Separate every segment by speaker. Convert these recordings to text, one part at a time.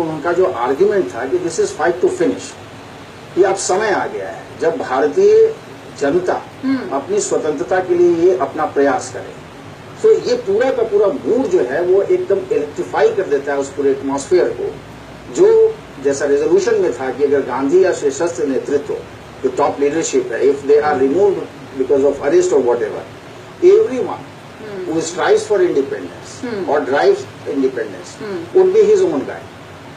Speaker 1: उनका जो आर्ग्यूमेंट था कि this is fight to finish, ये अब समय आ गया है जब भारतीय जनता अपनी स्वतंत्रता के लिए ये अपना प्रयास करे। तो ये पूरा का पूरा मूड जो है वो एकदम इलेक्ट्रीफाई कर देता है उस पूरे एटमॉस्फेयर को, जो जैसा रेजोल्यूशन में था कि अगर गांधी या सशस्त्र नेतृत्व जो टॉप लीडरशिप है, if they are removed because of arrest और whatever, everyone who strives for independence or drives independence would be his own guy,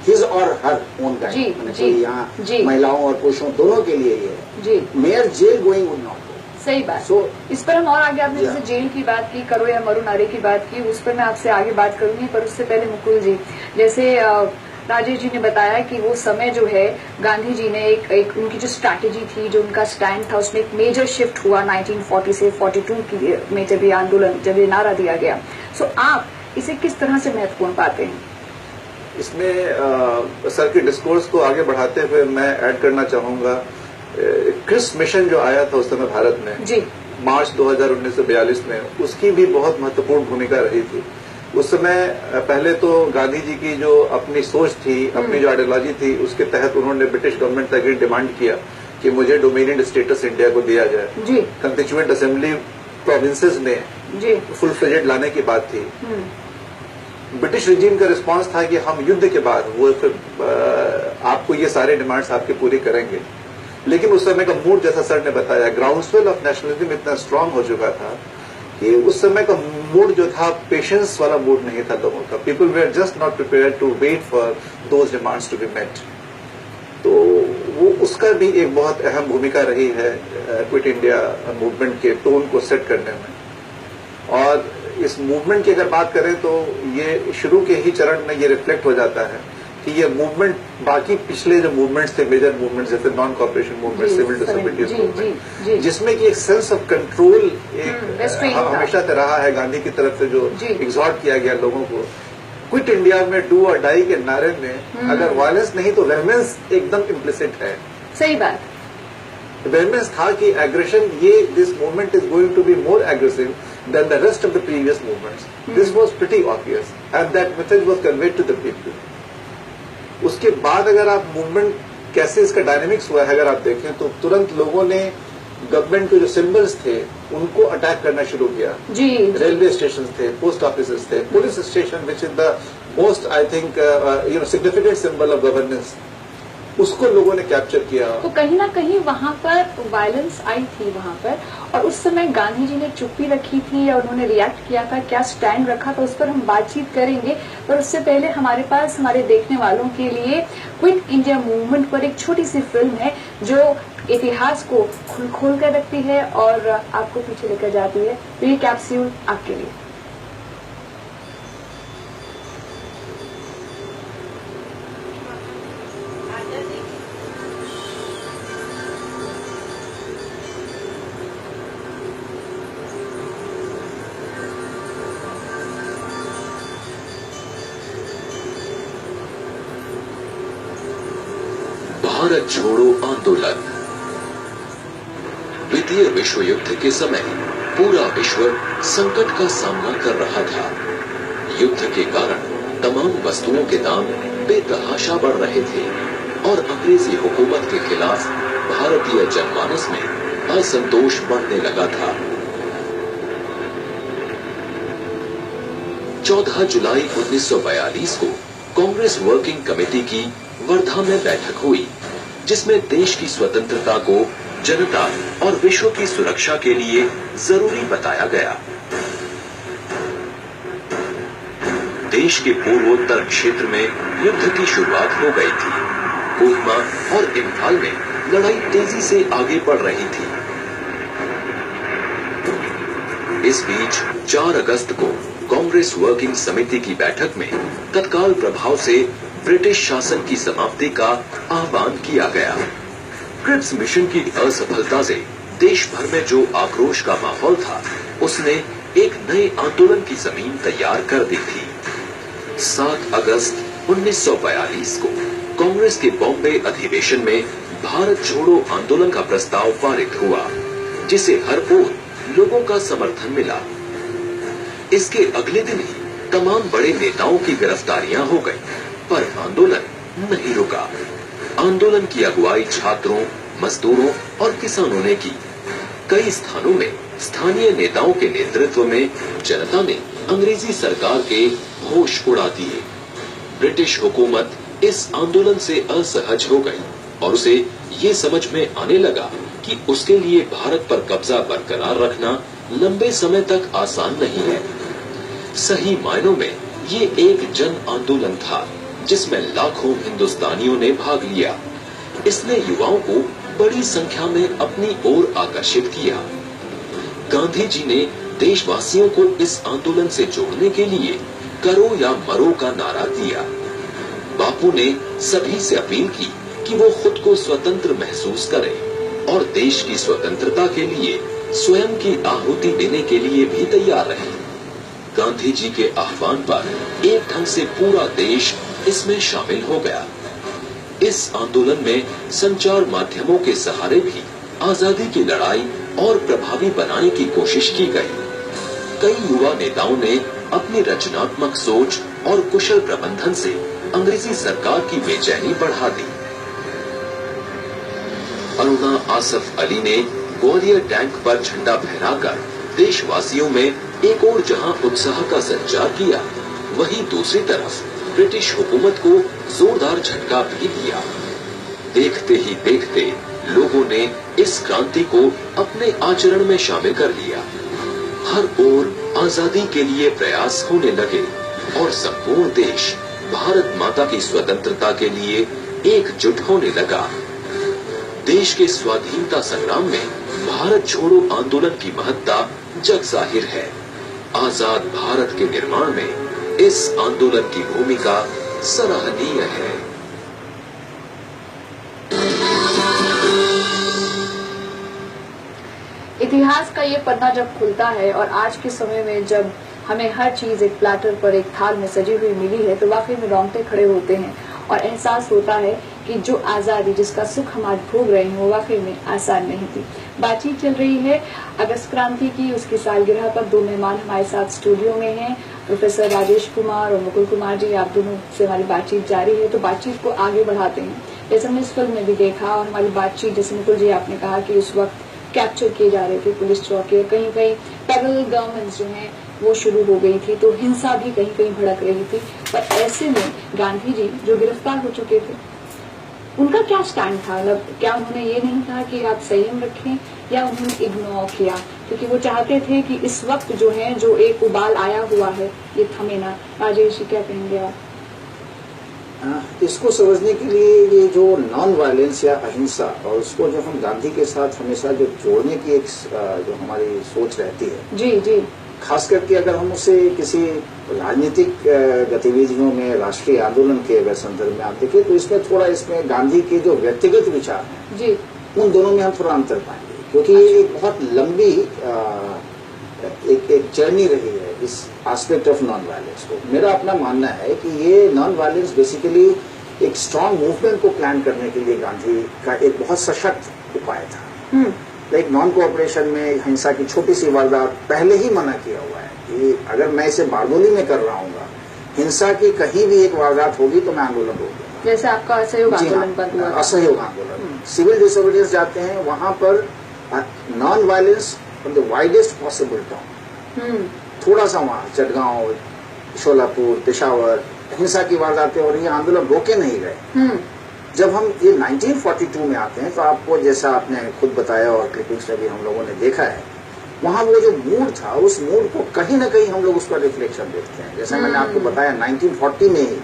Speaker 1: his or her own guy। कोई यहाँ महिलाओं और पुरुषों दोनों के लिए ये है। Mayor jail going would not go.
Speaker 2: सही बात। इस पर हम और आगे, आपने जैसे जेल की बात की, करो या मरो नारे की बात की, उस पर मैं आपसे आगे बात करूंगी, पर उससे पहले मुकुल जी, जैसे राजेश जी ने बताया कि वो समय जो है गांधी जी ने एक उनकी जो स्ट्रैटेजी थी, जो उनका स्टैंड था, उसमें एक मेजर शिफ्ट हुआ 1940 से 42 में जब ये आंदोलन, जब ये नारा दिया गया। सो आप इसे किस तरह से महत्वपूर्ण पाते हैं?
Speaker 3: इसमें सर के डिस्कोर्स को आगे बढ़ाते हुए मैं ऐड करना चाहूंगा, क्रिस मिशन जो आया था उस समय भारत में
Speaker 2: जी,
Speaker 3: मार्च 1942 में, उसकी भी बहुत महत्वपूर्ण भूमिका रही थी। उस समय पहले तो गांधी जी की जो अपनी सोच थी, अपनी जो आइडियोलॉजी थी, उसके तहत उन्होंने ब्रिटिश गवर्नमेंट तक डिमांड किया कि मुझे डोमिनियन स्टेटस इंडिया को दिया जाए। कंस्टिट्यूएंट असेंबली प्रोविंसेस में फुल फ्लेजेड लाने की बात थी। ब्रिटिश रिजीम का रिस्पांस था कि हम युद्ध के बाद वो फिर आपको ये सारे डिमांड्स आपके पूरी करेंगे। लेकिन उस समय का मूड, जैसा सर ने बताया, ग्राउंडस्वेल ऑफ नेशनलिज्म इतना स्ट्रांग हो चुका था कि उस समय का मूड जो था पेशेंस वाला मूड नहीं था लोगों का। People were just not prepared to wait for those demands to be met. तो वो उसका भी एक बहुत अहम भूमिका रही है क्विट इंडिया मूवमेंट के टोन को सेट करने में। और इस मूवमेंट की अगर बात करें तो ये शुरू के ही चरण में ये रिफ्लेक्ट हो जाता है कि ये मूवमेंट बाकी पिछले जो मूवमेंट्स थे, मेजर मूवमेंट्स जैसे non cooperation movement, civil disobedience movement, जिसमें कि एक सेंस ऑफ कंट्रोल एक हमेशा से रहा है गांधी की तरफ से, जो एग्जॉर्ट किया गया लोगों को। क्विट इंडिया में डू और डाई के नारे में अगर वायलेंस नहीं तो वेहमेंस एकदम इम्प्लिसिट है।
Speaker 2: सही बात।
Speaker 3: वेहमेंस था कि एग्रेशन, ये this movement is going to be more aggressive than the rest of the previous movements. This was pretty obvious and that message was conveyed to the people. उसके बाद अगर आप मूवमेंट कैसे इसका डायनेमिक्स हुआ है अगर आप देखें तो तुरंत लोगों ने गवर्नमेंट के जो सिंबल्स थे उनको अटैक करना शुरू किया। रेलवे स्टेशन थे, पोस्ट ऑफिस थे, police station which is the most I think significant symbol of governance, उसको लोगों ने कैप्चर किया।
Speaker 2: तो कहीं ना कहीं वहां पर वायलेंस आई थी वहां पर, और उस समय गांधी जी ने चुप्पी रखी थी या उन्होंने रिएक्ट किया था, क्या स्टैंड रखा था, उस पर हम बातचीत करेंगे। पर उससे पहले हमारे पास हमारे देखने वालों के लिए क्विट इंडिया मूवमेंट पर एक छोटी सी फिल्म है जो इतिहास को खोल कर रखती है और आपको पीछे लेकर जाती है। तो ये कैप्सूल आपके लिए।
Speaker 4: भारत छोड़ो आंदोलन। द्वितीय विश्व युद्ध के समय पूरा विश्व संकट का सामना कर रहा था। युद्ध के कारण तमाम वस्तुओं के दाम बेतहाशा बढ़ रहे थे और अंग्रेजी हुकूमत के खिलाफ भारतीय जनमानस में असंतोष बढ़ने लगा था। 14 जुलाई 1942 को कांग्रेस वर्किंग कमेटी की वर्धा में बैठक हुई, जिसमें देश की स्वतंत्रता को जनता और विश्व की सुरक्षा के लिए जरूरी बताया गया। देश के पूर्वोत्तर क्षेत्र में युद्ध की शुरुआत हो गई थी। कोहिमा और इम्फाल में लड़ाई तेजी से आगे बढ़ रही थी। इस बीच 4 अगस्त को कांग्रेस वर्किंग समिति की बैठक में तत्काल प्रभाव से ब्रिटिश शासन की समाप्ति का आह्वान किया गया। क्रिप्स मिशन की असफलता से देश भर में जो आक्रोश का माहौल था, उसने एक नए आंदोलन की जमीन तैयार कर दी थी। 7 अगस्त 1942 को कांग्रेस के बॉम्बे अधिवेशन में भारत छोड़ो आंदोलन का प्रस्ताव पारित हुआ, जिसे हर ओर लोगों का समर्थन मिला। इसके अगले दिन ही तमाम बड़े नेताओं की गिरफ्तारियां हो गईं। पर आंदोलन नहीं रुका। आंदोलन की अगुवाई छात्रों, मजदूरों और किसानों ने की। कई स्थानों में स्थानीय नेताओं के नेतृत्व में जनता ने अंग्रेजी सरकार के होश उड़ा दिए। ब्रिटिश हुकूमत इस आंदोलन से असहज हो गई और उसे ये समझ में आने लगा कि उसके लिए भारत पर कब्जा बरकरार रखना लंबे समय तक आसान नहीं है। सही मायनों में ये एक जन आंदोलन था जिसमें लाखों हिंदुस्तानियों ने भाग लिया। इसने युवाओं को बड़ी संख्या में अपनी ओर आकर्षित किया। गांधी जी ने देशवासियों को इस आंदोलन से जोड़ने के लिए करो या मरो का नारा दिया। बापू ने सभी से अपील की कि वो खुद को स्वतंत्र महसूस करें और देश की स्वतंत्रता के लिए स्वयं की आहुति देने के लिए भी तैयार रहे। गांधी जी के आह्वान पर एक ढंग से पूरा देश इसमें शामिल हो गया। इस आंदोलन में संचार माध्यमों के सहारे भी आजादी की लड़ाई और प्रभावी बनाने की कोशिश की गई। कई युवा नेताओं ने अपनी रचनात्मक सोच और कुशल प्रबंधन से अंग्रेजी सरकार की बेचैनी बढ़ा दी। अरुणा आसफ अली ने ग्वालियर टैंक पर झंडा फहराकर देशवासियों में एक और जहां उत्साह का संचार किया, वहीं दूसरी तरफ ब्रिटिश हुकूमत को जोरदार झटका भी दिया। देखते ही देखते लोगों ने इस क्रांति को अपने आचरण में शामिल कर लिया। हर ओर आजादी के लिए प्रयास होने लगे और संपूर्ण देश भारत माता की स्वतंत्रता के लिए एकजुट होने लगा। देश के स्वाधीनता संग्राम में भारत छोड़ो आंदोलन की महत्ता जग जाहिर है। आजाद भारत के निर्माण में इस आंदोलन की भूमिका सराहनीय है।
Speaker 2: इतिहास का ये पन्ना जब खुलता है और आज के समय में जब हमें हर चीज एक प्लेटर पर, एक थाल में सजी हुई मिली है, तो वाकई में रोंगटे खड़े होते हैं और एहसास होता है कि जो आजादी, जिसका सुख हम आज भोग रहे हैं, वो वाकई में आसान नहीं थी। बातचीत चल रही है अगस्त क्रांति की, उसकी सालगिरह पर। दो मेहमान हमारे साथ स्टूडियो में हैं, प्रोफेसर राजेश कुमार और मुकुल कुमार जी। आप दोनों से हमारी बातचीत जारी है, तो बातचीत को आगे बढ़ाते हैं। जैसे हमने इस फिल्म में भी देखा और हमारी बातचीत, जैसे मुकुल जी आपने कहा कि उस वक्त कैप्चर किए जा रहे थे पुलिस चौकी, कहीं कहीं पैरेलल गवर्नमेंट्स जो हैं वो शुरू हो गई थी, तो हिंसा भी कहीं कहीं भड़क रही थी। पर ऐसे में गांधी जी जो गिरफ्तार हो चुके थे, उनका क्या स्टैंड था? मतलब क्या उन्होंने ये नहीं कहा कि आप संयम रखें, या उन्होंने इग्नोर किया? क्योंकि वो चाहते थे कि इस वक्त जो है, जो एक उबाल आया हुआ है, ये थमे ना। राजेश जी क्या कहेंगे आप?
Speaker 1: इसको समझने के लिए ये जो नॉन वायलेंस या अहिंसा, और उसको जो हम गांधी के साथ हमेशा जो जोड़ने की एक जो हमारी सोच रहती है,
Speaker 2: जी जी,
Speaker 1: खास करके अगर हम उसे किसी राजनीतिक गतिविधियों में, राष्ट्रीय आंदोलन के अगर संदर्भ में आप देखें, तो इसमें थोड़ा, इसमें गांधी के जो व्यक्तिगत विचार हैं
Speaker 2: जी,
Speaker 1: उन दोनों में हम थोड़ा अंतर पाएंगे, क्योंकि ये एक बहुत लंबी एक जर्नी रही है इस एस्पेक्ट ऑफ नॉन वायलेंस को। मेरा अपना मानना है कि ये नॉन वायलेंस बेसिकली एक स्ट्रांग मूवमेंट को प्लान करने के लिए गांधी का एक बहुत सशक्त उपाय था। लाइक नॉन कोऑपरेशन में हिंसा की छोटी सी वारदात पहले ही मना किया हुआ है कि अगर मैं इसे बारदोली में कर रहा हूँ, हिंसा की कहीं भी एक वारदात होगी तो मैं आंदोलन रोक दूंगा।
Speaker 2: जैसे आपका असहयोग आंदोलन बंद हुआ,
Speaker 1: असहयोग आंदोलन, सिविल डिसोबीडियंस जाते हैं वहां पर non violence from the widest possible town, थोड़ा सा वहां चटगांव, शोलापुर, पेशावर हिंसा की वारदातें और ये आंदोलन रोके नहीं गए। जब हम ये 1942 में आते हैं, तो आपको, जैसा आपने खुद बताया और क्लिपिंग्स में भी हम लोगों ने देखा है, वहां वो जो मूड था, उस मूड को कहीं ना कहीं हम लोग उसका रिफ्लेक्शन देखते हैं। जैसा मैंने आपको बताया, 1940 में ही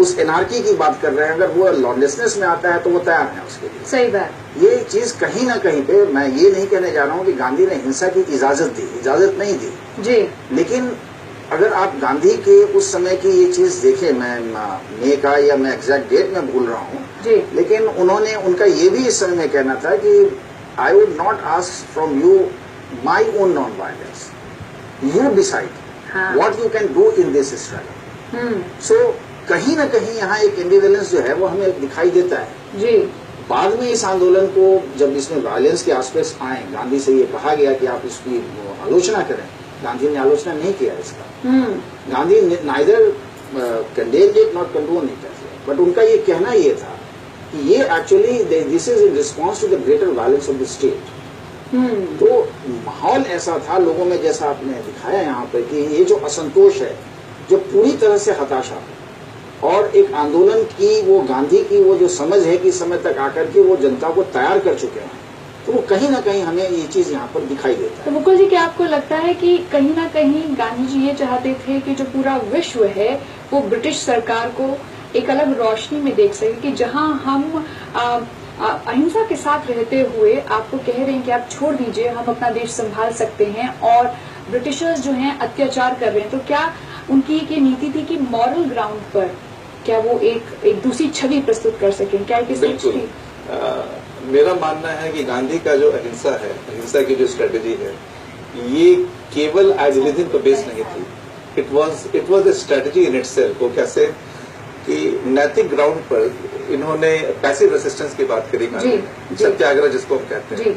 Speaker 1: उस एनआरकी की बात कर रहे हैं, अगर वो लॉलेसनेस में आता है तो वो तैयार है उसके लिए।
Speaker 2: सही बात।
Speaker 1: ये चीज कहीं ना कहीं पे, मैं ये नहीं कहने जा रहा हूँ कि गांधी ने हिंसा की इजाजत दी, इजाजत नहीं दी
Speaker 2: जी,
Speaker 1: लेकिन अगर आप गांधी के उस समय की ये चीज देखें, मैं मे का या मैं एग्जैक्ट डेट में भूल रहा हूँ, लेकिन उन्होंने, उनका ये भी इस समय में कहना था कि I would not ask from you my own non violence, you decide what you can do in this struggle. So कहीं ना कहीं यहाँ एक एम्बिवेलेंस जो है वो हमें दिखाई देता है
Speaker 2: जी।
Speaker 1: बाद में इस आंदोलन को, जब इसमें वायलेंस के एस्पेक्ट्स आए, गांधी से ये कहा गया कि आप इसकी आलोचना करें, गांधी ने आलोचना नहीं किया इसका। Gandhi neither condemned it not condone it, but उनका ये कहना ये था कि ये actually this is in response to the greater violence of the state. तो माहौल ऐसा था लोगों में, जैसा आपने दिखाया यहाँ पर, कि ये जो असंतोष है, जो पूरी तरह से हताशा और एक आंदोलन की वो गांधी की वो जो समझ है कि समय तक आकर के वो जनता को तैयार कर चुके हैं, तो वो कहीं ना कहीं हमें ये चीज यहाँ पर दिखाई देता है।
Speaker 2: तो मुकुल जी, क्या आपको लगता है कि कहीं ना कहीं गांधी जी ये चाहते थे कि जो पूरा विश्व है वो ब्रिटिश सरकार को एक अलग रोशनी में देख सके, कि जहां हम अहिंसा के साथ रहते हुए आपको कह रहे हैं कि आप छोड़ दीजिए, हम अपना देश संभाल सकते हैं, और ब्रिटिशर्स जो हैं अत्याचार कर रहे हैं, तो क्या उनकी एक नीति थी कि मॉरल ग्राउंड पर क्या वो एक दूसरी छवि प्रस्तुत कर सकें? क्या एक सोच थी?
Speaker 3: मेरा मानना है कि गांधी का जो अहिंसा है, अहिंसा की जो स्ट्रेटेजी है, ये केवल आइडियलिज्म पर बेस नहीं थी। It was a strategy in itself. वो कैसे कि नैतिक ग्राउंड पर इन्होंने पैसिव रेसिस्टेंस की बात करी गांधी ने, सत्याग्रह जिसको हम कहते हैं।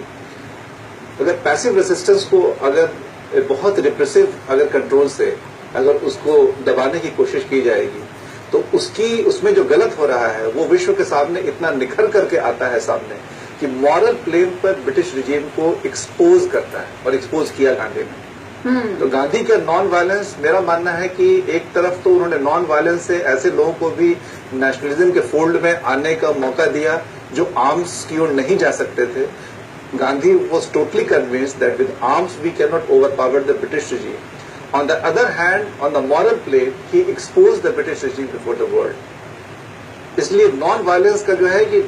Speaker 3: अगर पैसिव रेसिस्टेंस को अगर बहुत रिप्रेसिव अगर कंट्रोल से अगर उसको दबाने की कोशिश की जाएगी, तो उसमें जो गलत हो रहा है वो विश्व के सामने इतना निखर करके आता है सामने, कि मॉरल प्लेन पर ब्रिटिश रिजीम को एक्सपोज करता है, और एक्सपोज किया गांधी ने। तो गांधी का नॉन वायलेंस, मेरा मानना है कि एक तरफ तो उन्होंने नॉन वायलेंस से ऐसे लोगों को भी नेशनलिज्म के फोल्ड में आने का मौका दिया जो आर्म्स की ओर नहीं जा सकते थे। Gandhi was totally convinced that with arms we can not overpower the British regime. On the other hand, on the moral plane, he exposed the British regime before the world. इसलिए नॉन वायलेंस का जो है कि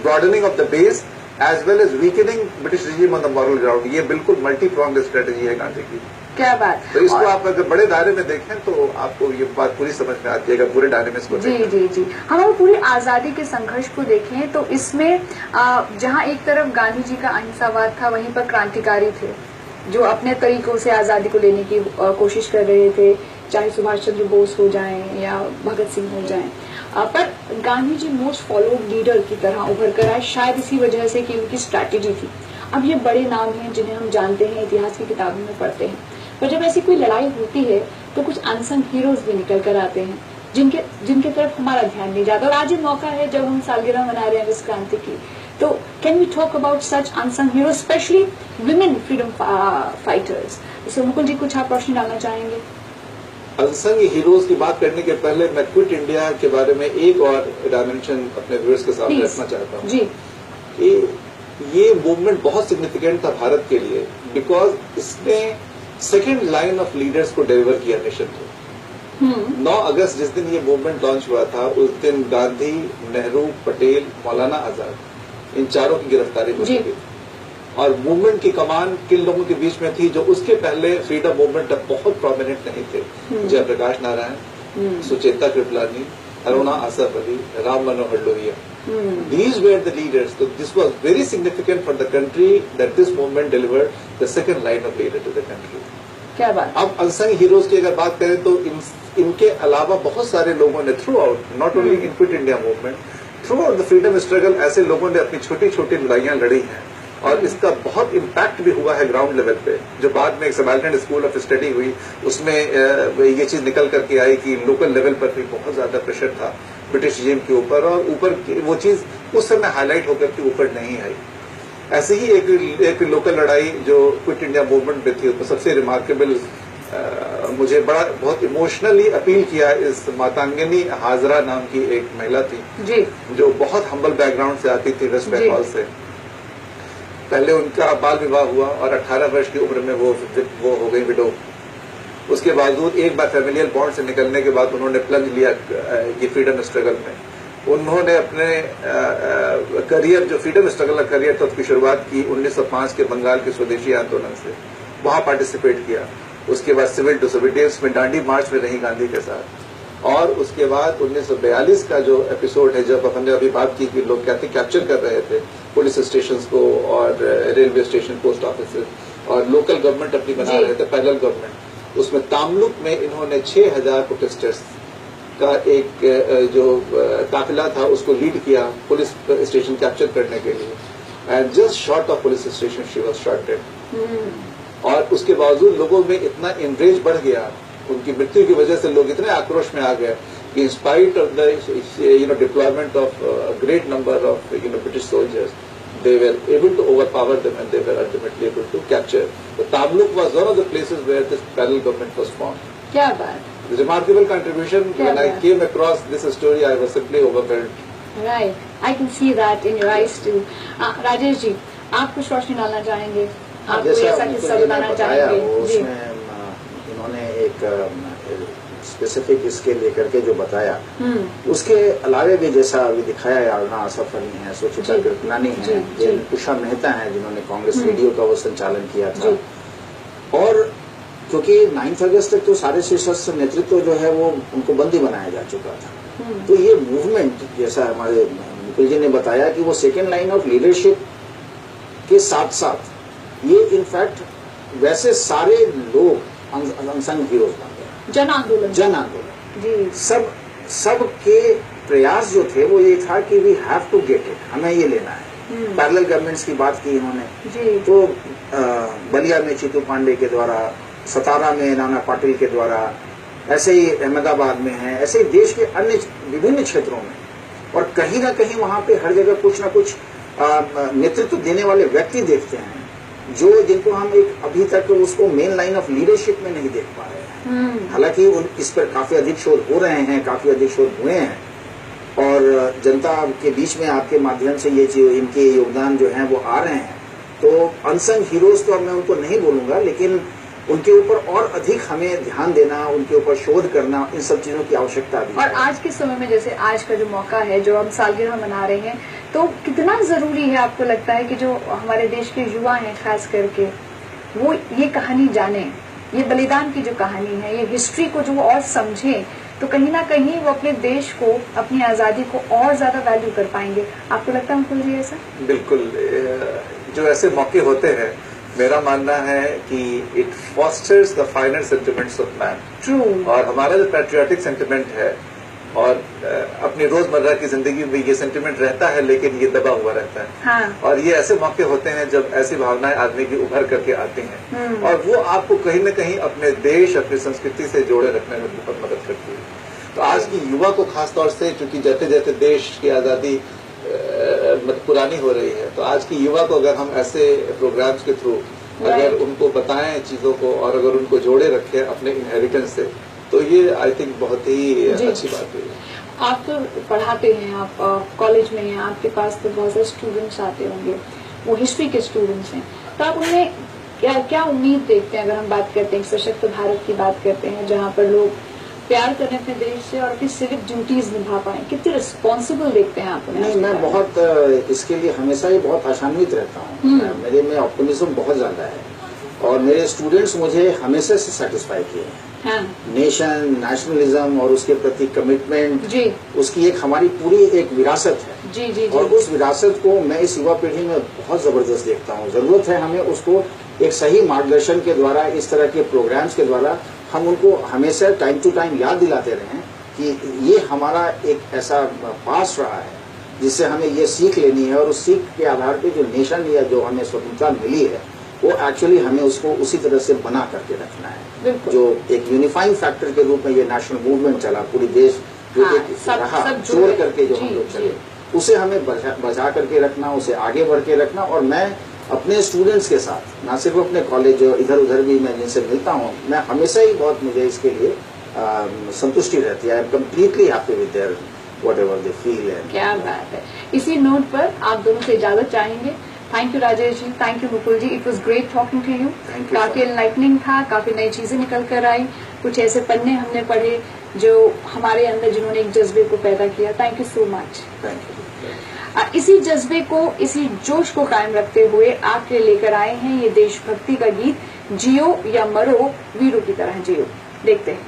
Speaker 3: broadening of the base as well as weakening British regime on the moral ground, ये बिल्कुल multi pronged strategy है गांधी की।
Speaker 2: क्या बात।
Speaker 3: तो इसको आप अगर बड़े दायरे में देखें तो आपको ये बात पूरी समझ में आती है, अगर पूरे दायरे में इसको देखें।
Speaker 2: जी। हम अगर पूरी आजादी के संघर्ष को देखें तो इसमें जहां एक तरफ गांधी जी का अहिंसावाद था, वहीं पर क्रांतिकारी थे जो अपने तरीकों से आजादी को लेने की कोशिश कर रहे थे, चाहे सुभाष चंद्र बोस हो जाएं या भगत सिंह हो जाएं। पर Gandhi ji most followed leader की तरह उभर कर आए, शायद इसी वजह से कि उनकी स्ट्रैटेजी थी। अब ये बड़े नाम हैं जिन्हें हम जानते हैं, इतिहास की किताबों में पढ़ते हैं, पर जब ऐसी कोई लड़ाई होती है तो कुछ अनसंग हीरोज भी निकल कर आते हैं जिनके तरफ हमारा ध्यान नहीं जाता। और आज ये मौका है जब हम सालगिरह मना रहे हैं इस क्रांति की, तो can we talk about such unsung heroes, specially women freedom fighters. इसमें मुकुल जी कुछ आप रोशनी डालना चाहेंगे?
Speaker 3: अनसंग हीरोज की बात करने के पहले मैं क्विट इंडिया के बारे में एक और डायमेंशन अपने व्यूअर्स के सामने रखना चाहता हूँ जी। ये मूवमेंट बहुत सिग्निफिकेंट था भारत के लिए, बिकॉज इसने सेकेंड लाइन ऑफ लीडर्स को डिलीवर किया नेशन को। 9 अगस्त जिस दिन ये मूवमेंट लॉन्च हुआ था, उस दिन गांधी, नेहरू, पटेल, मौलाना आजाद, इन चारों की गिरफ्तारी हो चुकी थी। और मूवमेंट की कमान किन लोगों के बीच में थी जो उसके पहले फ्रीडम मूवमेंट तक बहुत प्रोमिनेंट नहीं थे। Jayaprakash Narayan, Sucheta Kripalani, Aruna Asaf Ali, Ram Manohar Lohia, these were the leaders. So this was very significant for the country that this movement delivered the second line of leader to the country.
Speaker 2: क्या बात।
Speaker 3: अब अनसंग हीरोज की अगर बात करें तो इनके अलावा बहुत सारे लोगों ने through out, not only in quit India movement, through out the freedom struggle ऐसे लोगों ने अपनी छोटी छोटी लड़ाइयां लड़ी हैं, और इसका बहुत इम्पैक्ट भी हुआ है ग्राउंड लेवल पे। जो बाद में एक सबाल्टर्न स्कूल ऑफ स्टडी हुई, उसमें ये चीज निकल करके आई कि लोकल लेवल पर भी बहुत ज्यादा प्रेशर था ब्रिटिश रिजीम के ऊपर, और ऊपर वो चीज उस समय हाईलाइट होकर के ऊपर नहीं आई। ऐसे ही एक लोकल लड़ाई जो क्विट इंडिया मूवमेंट में थी, उसमें सबसे रिमार्केबल मुझे बहुत इमोशनली अपील किया इस मातांगिनी हाजरा नाम की एक महिला थी जी, जो बहुत हम्बल बैकग्राउंड से आती थी, वेस्ट बंगाल से। पहले उनका बाल विवाह हुआ और 18 वर्ष की उम्र में वो हो गई विडो। उसके बावजूद एक बार फैमिलियल बॉन्ड से निकलने के बाद उन्होंने प्लंज लिया ये फ्रीडम स्ट्रगल में। उन्होंने अपने करियर, जो फ्रीडम स्ट्रगल का करियर था, उसकी शुरुआत की 1905 के बंगाल के स्वदेशी आंदोलन से, वहां पार्टिसिपेट किया। उसके बाद सिविल डिसोबीडियंस में दांडी मार्च में रही गांधी के साथ, और उसके बाद 1942 का जो एपिसोड है, जब हमने अभी बात की कि लोग कहते कैप्चर कर रहे थे पुलिस स्टेशन को और रेलवे स्टेशन, पोस्ट ऑफिस, और लोकल गवर्नमेंट अपनी बना रहे थे, पैरेलल गवर्नमेंट, उसमें तामलुक में इन्होंने 6000 प्रोटेस्टर्स का एक जो काफिला था उसको लीड किया पुलिस स्टेशन कैप्चर करने के लिए, and just short of police station she was shot dead. और उसके बावजूद लोगों में इतना एनरेज बढ़ गया, उनकी मृत्यु की वजह से लोग इतने आक्रोश में आ गए in spite of the deployment of a great number of British soldiers, they were able to overpower them and they were ultimately able to capture. So Tamluk was one of the places where this parallel government was formed.
Speaker 2: क्या बात,
Speaker 3: Remarkable contribution.
Speaker 2: क्या
Speaker 3: When I
Speaker 2: बात?
Speaker 3: came across this story, I was simply overwhelmed.
Speaker 2: Right, I can see that in your eyes too. Rajesh ji, आप कुछ रोशनी डालना चाहेंगे? आप कोई
Speaker 1: जैसा
Speaker 2: ऐसा
Speaker 1: उनको
Speaker 2: किस्सा
Speaker 1: मैंने
Speaker 2: बताना
Speaker 1: बताया
Speaker 2: चाहेंगे?
Speaker 1: वो
Speaker 2: जी,
Speaker 1: उसमें इन्होंने एक स्पेसिफिक इसके लेकर के जो बताया, उसके अलावे भी जैसा अभी दिखाया यारना आसफ अली है, सुचिता
Speaker 2: जी,
Speaker 1: कृपलानी
Speaker 2: जी,
Speaker 1: है,
Speaker 2: जी।
Speaker 1: उषा मेहता है जिन्होंने कांग्रेस रेडियो का वो संचालन किया था।
Speaker 2: जी।
Speaker 1: और क्योंकि 9 अगस्त तक तो सारे सशस्त्र नेतृत्व जो है वो उनको बंदी बनाया जा चुका था, तो ये मूवमेंट जैसा हमारे मुकुल जी ने बताया कि वो सेकेंड लाइन ऑफ लीडरशिप के साथ साथ ये इनफैक्ट वैसे सारे लोग अनसंग हीरोज बन गए।
Speaker 2: जन आंदोलन,
Speaker 1: जन आंदोलन,
Speaker 2: जी,
Speaker 1: सब के प्रयास जो थे वो ये था कि we have to get it, हमें ये लेना है। पैरेलल गवर्नमेंट्स की बात की इन्होंने,
Speaker 2: जी,
Speaker 1: तो बलिया में चीतू पांडे के द्वारा, सतारा में नाना पाटिल के द्वारा, ऐसे ही अहमदाबाद में है, ऐसे ही देश के अन्य विभिन्न क्षेत्रों में, और कहीं ना कहीं वहां पे हर जगह कुछ ना कुछ नेतृत्व देने वाले व्यक्ति देखते हैं जो जिनको हम एक अभी तक उसको मेन लाइन ऑफ लीडरशिप में नहीं देख पा रहे हैं। हालांकि इस पर काफी अधिक शोध हो रहे हैं, काफी अधिक शोध हुए हैं, और जनता के बीच में आपके माध्यम से ये इनके योगदान जो हैं वो आ रहे हैं। तो अनसंग हीरोज तो अब मैं उनको नहीं बोलूंगा, लेकिन उनके ऊपर और अधिक हमें ध्यान देना, उनके ऊपर शोध करना, इन सब चीजों की आवश्यकता भी
Speaker 2: और
Speaker 1: है।
Speaker 2: आज के समय में जैसे आज का जो मौका है, जो हम सालगिरह मना रहे हैं, तो कितना जरूरी है आपको लगता है कि जो हमारे देश के युवा हैं खास करके वो ये कहानी जाने, ये बलिदान की जो कहानी है, ये हिस्ट्री को जो वो और समझें, तो कहीं ना कहीं वो अपने देश को, अपनी आजादी को और ज्यादा वैल्यू कर पाएंगे। आपको लगता है मुकुल जी ऐसा?
Speaker 3: बिल्कुल, जो ऐसे मौके होते हैं, मेरा मानना है कि it fosters the final sentiments of man.
Speaker 2: True.
Speaker 3: और हमारा जो पैट्रियोटिक सेंटिमेंट है, और अपनी रोजमर्रा की जिंदगी में ये सेंटिमेंट रहता है, लेकिन ये दबा हुआ रहता है।
Speaker 2: हाँ।
Speaker 3: और ये ऐसे मौके होते हैं जब ऐसी भावनाएं आदमी की उभर करके आती हैं, और वो आपको कहीं न कहीं अपने देश, अपनी संस्कृति से जोड़े रखने में बहुत मदद करती है। तो आज की युवा को खासतौर से, क्योंकि जाते जाते देश की आजादी पुरानी हो रही है, तो आज की युवा को अगर हम ऐसे प्रोग्राम्स के थ्रू अगर उनको बताएं चीजों को, और अगर उनको जोड़े रखें अपने इनहेरिटेंस से, तो ये आई थिंक बहुत ही अच्छी बात है।
Speaker 2: आप तो पढ़ाते हैं, आप कॉलेज में हैं, आपके पास तो बहुत सारे स्टूडेंट्स आते होंगे, वो हिस्ट्री के स्टूडेंट्स हैं, तो आप उनमें क्या उम्मीद देखते हैं? अगर हम बात करते हैं सशक्त भारत की बात करते हैं, जहाँ पर लोग प्यार करें अपने देश से और अपनी सिविक ड्यूटीज निभा पाए, कितने रिस्पॉन्सिबल देखते हैं आप उन्हें?
Speaker 1: नहीं, मैं बहुत इसके लिए हमेशा ही बहुत आशान्वित रहता हूँ। मेरे में ऑप्टिमिज्म बहुत ज्यादा है, और मेरे स्टूडेंट्स मुझे हमेशा से सेटिस्फाई किए हैं।
Speaker 2: हाँ।
Speaker 1: नेशन, नेशनलिज्म और उसके प्रति कमिटमेंट,
Speaker 2: जी,
Speaker 1: उसकी एक हमारी पूरी एक विरासत है।
Speaker 2: जी, जी,
Speaker 1: और
Speaker 2: जी।
Speaker 1: उस विरासत को मैं इस युवा पीढ़ी में बहुत जबरदस्त देखता हूँ। जरूरत है हमें उसको एक सही मार्गदर्शन के द्वारा, इस तरह के प्रोग्राम्स के द्वारा हम उनको हमेशा टाइम टू टाइम याद दिलाते रहें कि ये हमारा एक ऐसा पास रहा है जिससे हमें ये सीख लेनी है, और उस सीख के आधार पे जो नेशन या जो हमें स्वतंत्रता मिली है वो एक्चुअली हमें उसको उसी तरह से बना करके रखना है। जो एक यूनिफाइंग फैक्टर के रूप में ये नेशनल मूवमेंट चला, पूरी देश जो
Speaker 2: हाँ,
Speaker 1: एक
Speaker 2: सब
Speaker 1: रहा
Speaker 2: जोड़
Speaker 1: जोड़ करके जो
Speaker 2: जी,
Speaker 1: हम लोग
Speaker 2: जी।
Speaker 1: चले, उसे हमें बचा करके रखना, उसे आगे बढ़ के रखना। और मैं अपने स्टूडेंट्स के साथ, ना सिर्फ अपने कॉलेज, इधर उधर भी मैं जिनसे मिलता हूँ, मैं हमेशा ही बहुत, मुझे इसके लिए संतुष्टि रहती है। I am completely happy with their whatever they feel.
Speaker 2: क्या बात है। इसी नोट पर आप दोनों से इजाजत चाहेंगे। Thank you Rajesh ji, thank you Mukul ji, it was great talking to you. काफी एनलाइटनिंग था, काफी नई चीजें निकल कर आई, कुछ ऐसे पन्ने हमने पढ़े जो हमारे अंदर, जिन्होंने एक जज्बे को पैदा किया। Thank you so much.
Speaker 1: Thank you.
Speaker 2: इसी जज्बे को, इसी जोश को कायम रखते हुए आपके लिए लेकर आए हैं ये देशभक्ति का गीत, जियो या मरो वीरों की तरह जियो। देखते हैं।